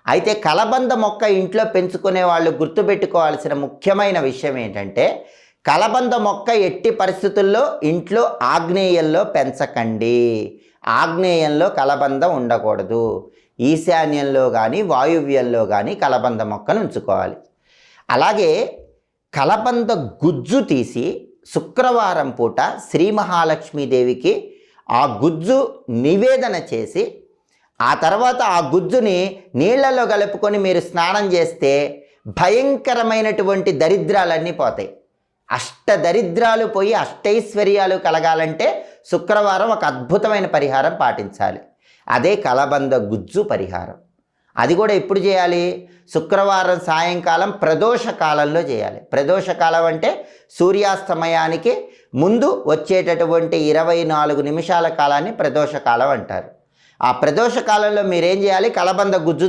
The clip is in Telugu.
అయితే కలబంద మొక్క ఇంట్లో పెంచుకునే వాళ్ళు గుర్తుపెట్టుకోవాల్సిన ముఖ్యమైన విషయం ఏంటంటే, కలబంద మొక్క ఎట్టి పరిస్థితుల్లో ఇంట్లో ఆగ్నేయంలో పెంచకండి. ఆగ్నేయంలో కలబంద ఉండకూడదు. ఈశాన్యంలో కానీ వాయువ్యంలో కానీ కలబంద మొక్కను ఉంచుకోవాలి. అలాగే కలబంద గుజ్జు తీసి శుక్రవారం పూట శ్రీ మహాలక్ష్మీదేవికి ఆ గుజ్జు నివేదన చేసి ఆ తర్వాత ఆ గుజ్జుని నీళ్లలో కలుపుకొని మీరు స్నానం చేస్తే భయంకరమైనటువంటి దరిద్రాలన్నీ పోతాయి. అష్టదరిద్రాలు పోయి అష్టైశ్వర్యాలు కలగాలంటే శుక్రవారం ఒక అద్భుతమైన పరిహారం పాటించాలి. అదే కలబంద గుజ్జు పరిహారం. అది కూడా ఎప్పుడు చేయాలి? శుక్రవారం సాయంకాలం ప్రదోష కాలంలో చేయాలి. ప్రదోష కాలం అంటే సూర్యాస్తమయానికి ముందు వచ్చేటటువంటి 24 నిమిషాల కాలాన్ని ప్రదోష కాలం అంటారు. ఆ ప్రదోష కాలంలో మీరేం చేయాలి? కలబంద గుజ్జు